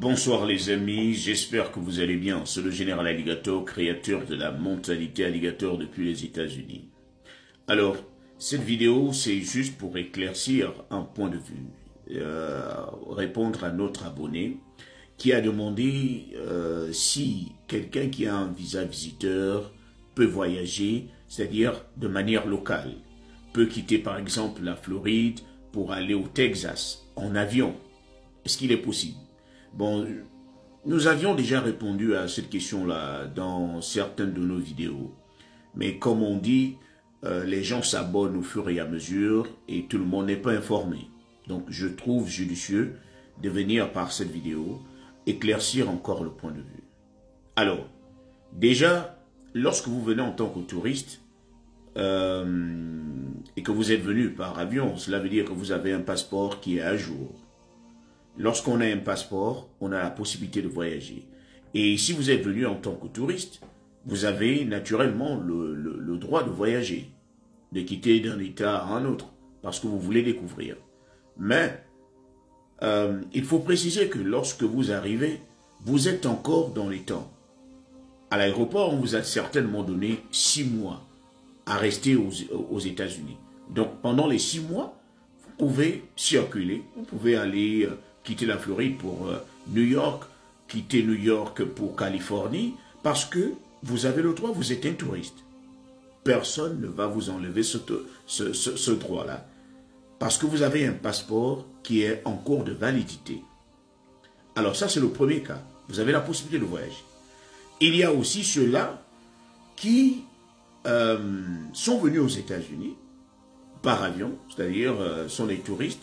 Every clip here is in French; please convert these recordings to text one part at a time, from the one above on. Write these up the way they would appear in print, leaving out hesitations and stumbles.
Bonsoir les amis, j'espère que vous allez bien. C'est le général Alligator, créateur de la mentalité Alligator depuis les États-Unis. Alors, cette vidéo, c'est juste pour éclaircir un point de vue, répondre à notre abonné qui a demandé si quelqu'un qui a un visa visiteur peut voyager, c'est-à-dire de manière locale, peut quitter par exemple la Floride pour aller au Texas en avion. Est-ce qu'il est possible? Bon, nous avions déjà répondu à cette question-là dans certaines de nos vidéos. Mais comme on dit, les gens s'abonnent au fur et à mesure et tout le monde n'est pas informé. Donc je trouve judicieux de venir par cette vidéo éclaircir encore le point de vue. Alors, déjà, lorsque vous venez en tant que touriste et que vous êtes venu par avion, cela veut dire que vous avez un passeport qui est à jour. Lorsqu'on a un passeport, on a la possibilité de voyager. Et si vous êtes venu en tant que touriste, vous avez naturellement le droit de voyager, de quitter d'un état à un autre, parce que vous voulez découvrir. Mais, il faut préciser que lorsque vous arrivez, vous êtes encore dans les temps. À l'aéroport, on vous a certainement donné 6 mois à rester aux États-Unis. Donc, pendant les 6 mois, vous pouvez circuler, vous pouvez aller quitter la Floride pour New York, quitter New York pour Californie, parce que vous avez le droit, vous êtes un touriste. Personne ne va vous enlever ce droit-là, parce que vous avez un passeport qui est en cours de validité. Alors ça, c'est le premier cas. Vous avez la possibilité de voyager. Il y a aussi ceux-là qui sont venus aux États-Unis par avion, c'est-à-dire sont des touristes,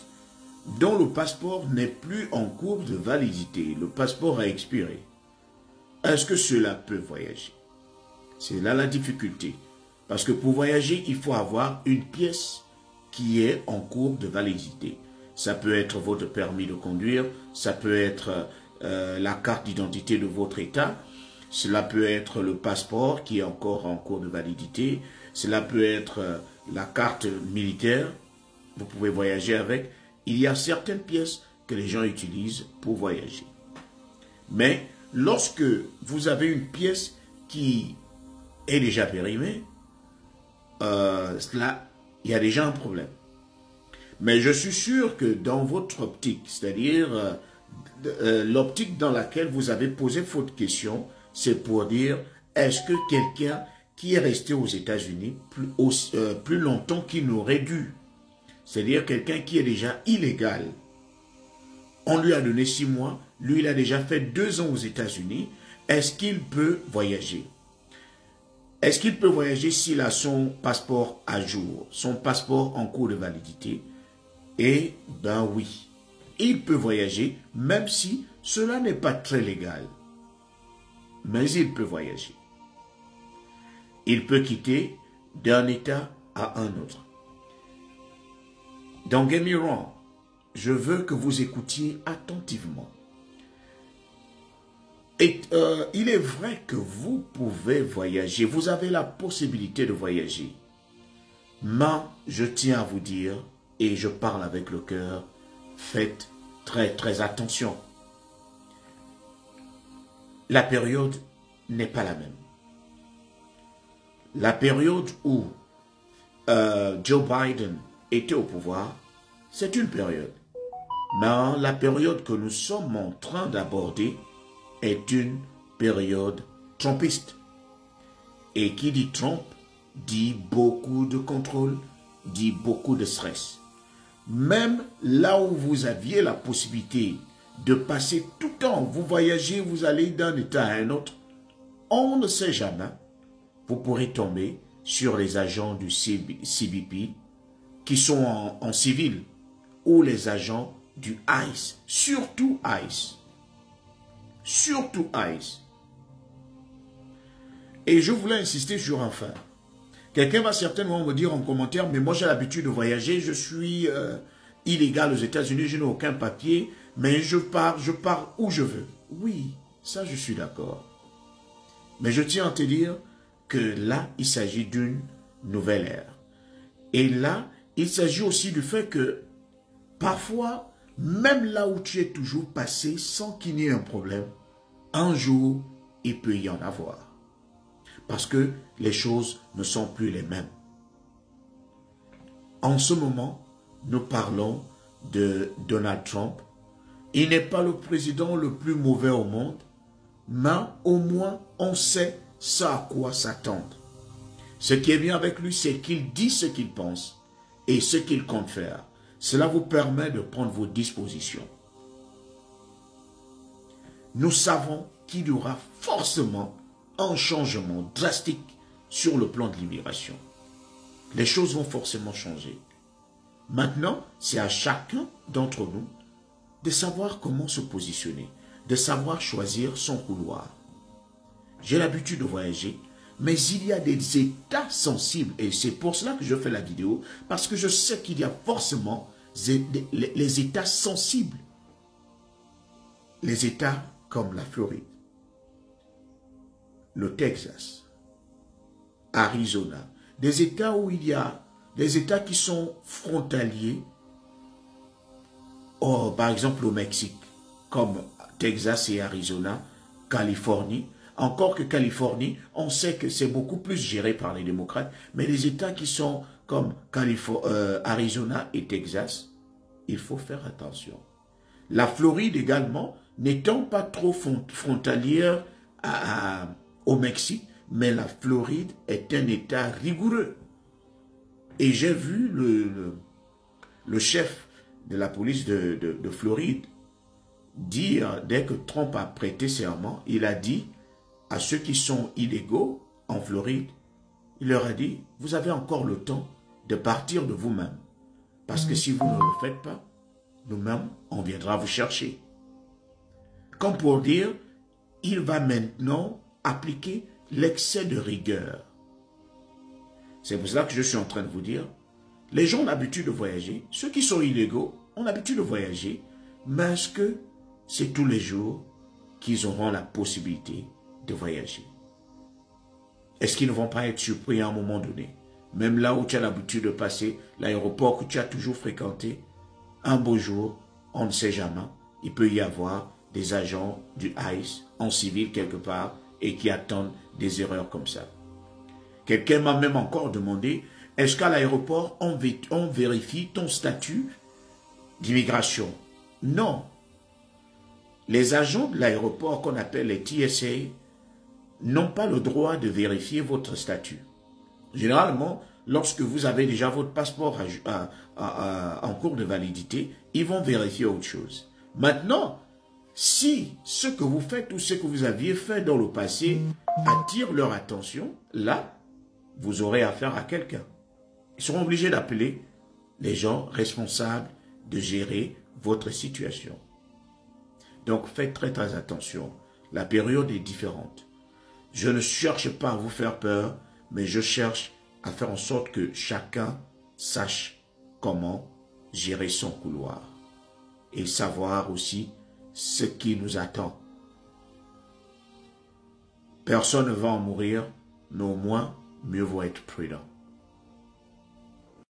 dont le passeport n'est plus en cours de validité. Le passeport a expiré. Est-ce que cela peut voyager? C'est là la difficulté. Parce que pour voyager, il faut avoir une pièce qui est en cours de validité. Ça peut être votre permis de conduire, ça peut être la carte d'identité de votre État, cela peut être le passeport qui est encore en cours de validité, cela peut être la carte militaire, vous pouvez voyager avec. Il y a certaines pièces que les gens utilisent pour voyager. Mais lorsque vous avez une pièce qui est déjà périmée, là, il y a déjà un problème. Mais je suis sûr que dans votre optique, c'est-à-dire l'optique dans laquelle vous avez posé votre question, c'est pour dire, est-ce que quelqu'un qui est resté aux États-Unis plus longtemps qu'il n'aurait dû, c'est-à-dire quelqu'un qui est déjà illégal, on lui a donné 6 mois, lui il a déjà fait 2 ans aux États-Unis, est-ce qu'il peut voyager? Est-ce qu'il peut voyager s'il a son passeport à jour, son passeport en cours de validité? Eh ben oui, il peut voyager même si cela n'est pas très légal. Mais il peut voyager. Il peut quitter d'un état à un autre. Don't get me wrong, je veux que vous écoutiez attentivement. Et il est vrai que vous pouvez voyager, vous avez la possibilité de voyager. Mais je tiens à vous dire, et je parle avec le cœur, faites très attention. La période n'est pas la même. La période où Joe Biden était au pouvoir, c'est une période. Mais la période que nous sommes en train d'aborder est une période trumpiste. Et qui dit Trump dit beaucoup de contrôle, dit beaucoup de stress. Même là où vous aviez la possibilité de passer tout le temps, vous voyagez, vous allez d'un état à un autre, on ne sait jamais, vous pourrez tomber sur les agents du CBP qui sont en civil ou les agents du ICE, surtout ICE. Surtout ICE. Et je voulais insister sur un fait. Quelqu'un va certainement me dire en commentaire, mais moi j'ai l'habitude de voyager, je suis illégal aux États-Unis, je n'ai aucun papier, mais je pars où je veux. Oui, ça je suis d'accord. Mais je tiens à te dire que là, il s'agit d'une nouvelle ère. Et là, il s'agit aussi du fait que parfois, même là où tu es toujours passé sans qu'il n'y ait un problème, un jour, il peut y en avoir. Parce que les choses ne sont plus les mêmes. En ce moment, nous parlons de Donald Trump. Il n'est pas le président le plus mauvais au monde, mais au moins on sait ce à quoi s'attendre. Ce qui est bien avec lui, c'est qu'il dit ce qu'il pense et ce qu'il compte faire. Cela vous permet de prendre vos dispositions. Nous savons qu'il y aura forcément un changement drastique sur le plan de l'immigration. Les choses vont forcément changer. Maintenant, c'est à chacun d'entre nous de savoir comment se positionner, de savoir choisir son couloir. J'ai l'habitude de voyager, mais il y a des états sensibles, et c'est pour cela que je fais la vidéo, parce que je sais qu'il y a forcément les états sensibles. Les états comme la Floride, le Texas, Arizona, des états où il y a des états qui sont frontaliers, par exemple au Mexique, comme Texas et Arizona, Californie. Encore que Californie, on sait que c'est beaucoup plus géré par les démocrates, mais les États qui sont comme Arizona et Texas, il faut faire attention. La Floride également, n'étant pas trop frontalière au Mexique, mais la Floride est un État rigoureux. Et j'ai vu le chef de la police de Floride dire, dès que Trump a prêté serment, il a dit à ceux qui sont illégaux en Floride, il leur a dit, vous avez encore le temps de partir de vous-même. Parce que si vous ne le faites pas, nous-mêmes, on viendra vous chercher. Comme pour dire, il va maintenant appliquer l'excès de rigueur. C'est pour cela que je suis en train de vous dire, les gens ont l'habitude de voyager, ceux qui sont illégaux ont l'habitude de voyager, mais est-ce que c'est tous les jours qu'ils auront la possibilité de voyager? Est-ce qu'ils ne vont pas être surpris à un moment donné? Même là où tu as l'habitude de passer, l'aéroport que tu as toujours fréquenté, un beau jour, on ne sait jamais, il peut y avoir des agents du ICE en civil quelque part et qui attendent des erreurs comme ça. Quelqu'un m'a même encore demandé, est-ce qu'à l'aéroport, on vérifie ton statut d'immigration? Non. Les agents de l'aéroport qu'on appelle les TSA n'ont pas le droit de vérifier votre statut. Généralement, lorsque vous avez déjà votre passeport en cours de validité, ils vont vérifier autre chose. Maintenant, si ce que vous faites ou ce que vous aviez fait dans le passé attire leur attention, là, vous aurez affaire à quelqu'un. Ils seront obligés d'appeler les gens responsables de gérer votre situation. Donc, faites très très attention. La période est différente. Je ne cherche pas à vous faire peur, mais je cherche à faire en sorte que chacun sache comment gérer son couloir et savoir aussi ce qui nous attend. Personne ne va en mourir, mais au moins, mieux vaut être prudent.